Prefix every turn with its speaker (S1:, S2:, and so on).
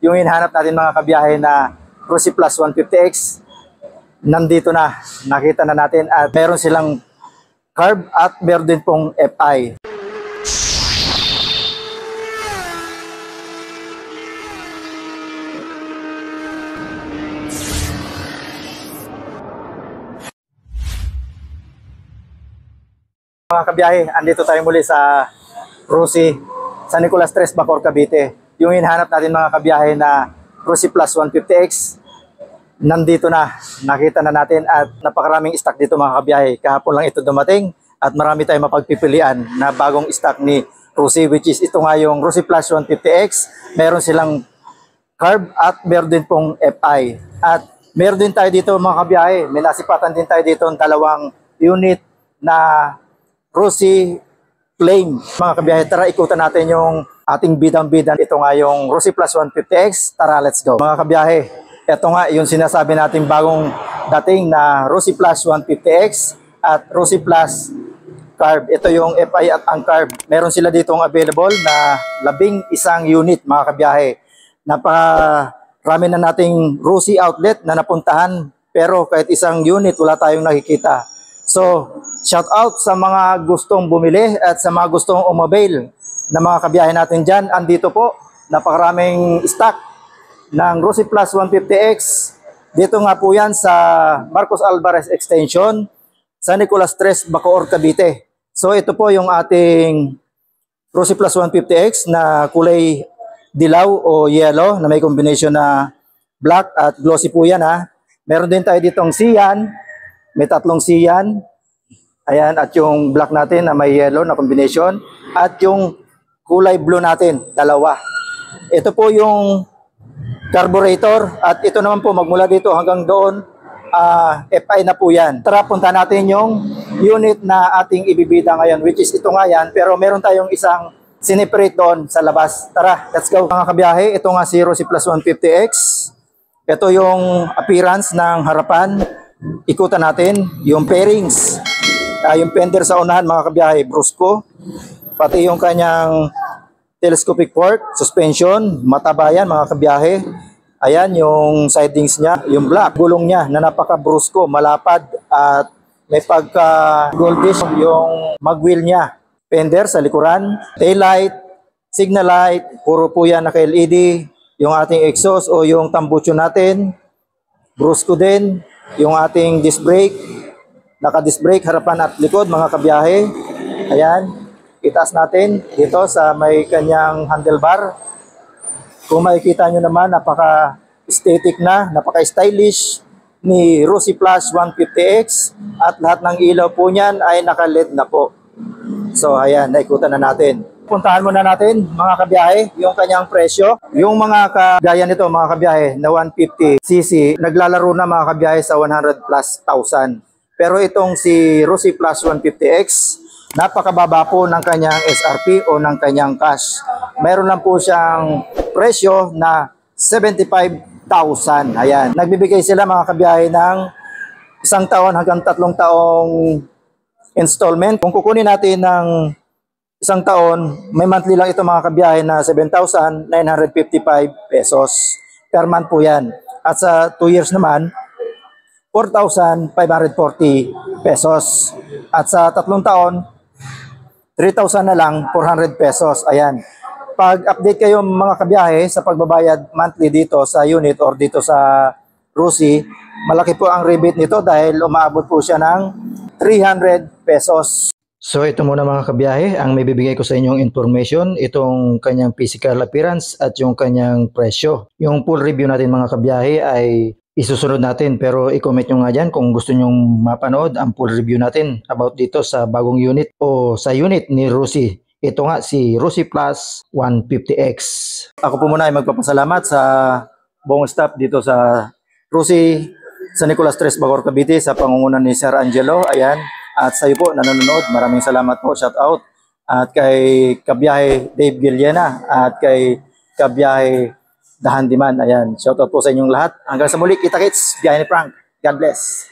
S1: Yung hinahanap natin mga kabiyahe na Rosy Plus 150X, nandito na, nakita na natin at meron silang carb at meron din pong FI. Mga kabiyahe, andito tayo muli sa Rosy, San Nicolas 3, Bacoor, Cavite. Yung hinahanap natin mga kabiyahe na Rosy Plus 150X, nandito na, nakita na natin at napakaraming stock dito mga kabiyahe. Kahapon lang ito dumating at marami tayong mapagpipilian na bagong stock ni Rosy, which is ito nga yung Rosy Plus 150X. Meron silang carb at meron din pong FI. At meron din tayo dito mga kabiyahe, may nasipatan din tayo dito ng dalawang unit na Rosy Flame. Mga kabiyahe, tara ikutan natin yung ating bidang-bidan. Ito nga yung Rosy Plus 150X. Tara, let's go. Mga kabiyahe, ito nga yung sinasabi natin bagong dating na Rosy Plus 150X at Rosy Plus Carb. Ito yung FI at ang Carb. Meron sila ditong available na 11 unit mga kabiyahe. Napakarami na nating Rosy outlet na napuntahan pero kahit isang unit wala tayong nakikita. So, shout out sa mga gustong bumili at sa mga gustong umabail na mga kabiyahe natin dyan. Andito po, napakaraming stock ng Rosy Plus 150X. Dito nga po yan sa Marcos Alvarez Extension, San Nicolas 3, Bacoor, Cavite. So, ito po yung ating Rosy Plus 150X na kulay dilaw o yellow na may combination na black at glossy po yan ha. Meron din tayo ditong cyan. May tatlong cyan. Ayan, at yung black natin na may yellow na combination. At yung kulay blue natin, dalawa. Ito po yung carburetor. At ito naman po, magmula dito hanggang doon, FI na po yan. Tara, punta natin yung unit na ating ibibida ngayon, which is ito nga yan. Pero meron tayong isang sineperate doon sa labas. Tara, let's go. Mga kabiyahe, ito nga si Rosy Plus 150X. Ito yung appearance ng harapan. Ikutan natin yung pairings, yung fender sa unahan mga kabiyahe, brusco, pati yung kanyang telescopic fork, suspension, mataba yan mga kabiyahe. Ayan yung sidings niya, yung black, gulong niya na napaka brusco, malapad at may pagka goldish yung magwheel niya. Fender sa likuran, tail light, signal light, puro po yan naka LED. Yung ating exhaust o yung tambucho natin, brusco din. Yung ating disc brake, naka-disc brake harapan at likod mga kabiyahe. Ayan, itaas natin dito sa may kanyang handlebar. Kung makikita nyo naman, napaka-aesthetic na, napaka-stylish ni Rosy Plus 150X at lahat ng ilaw po niyan ay naka-LED na po. So ayan, naikutan na natin. Puntahan muna natin mga kabiyahe yung kanyang presyo. Yung mga kagaya nito mga kabiyahe na 150cc, naglalaro na mga kabiyahe sa 100 plus thousand. Pero itong si Rosy Plus 150X, napakababa po ng kanyang SRP o ng kanyang cash. Mayroon lang po siyang presyo na 75,000. Ayan, nagbibigay sila mga kabiyahe ng 1 taon hanggang 3 taong installment. Kung kukunin natin ng 1 taon, may monthly lang ito mga kabiyahe na 7,955 pesos per month po yan. At sa 2 years naman, 4,540 pesos. At sa 3 taon, 3,000 na lang, 400 pesos. Ayan. Pag update kayo mga kabiyahe sa pagbabayad monthly dito sa unit or dito sa Rosy, malaki po ang rebate nito dahil umaabot po siya ng 300 pesos. So ito muna mga kabiyahe, ang may bibigay ko sa inyong information, itong kanyang physical appearance at yung kanyang presyo. Yung full review natin mga kabiyahe ay isusunod natin pero i-comment nyo nga dyan kung gusto nyong mapanood ang full review natin about dito sa bagong unit o sa unit ni Rosy. Ito nga si Rosy Plus 150X. Ako po muna ay magpapasalamat sa buong staff dito sa Rosy, San Nicolas 3, Bacoor, Cavite sa pangunguna ni Sir Angelo. Ayan. At sa iyo po na nanonood, maraming salamat po, shout out. At kay Kabiyahe Dave Giliena at kay Kabiyahe Dahan Diman. Ayan, shout out po sa inyong lahat. Hanggang sa muli, kita-kits, Biyahe ni Frank. God bless.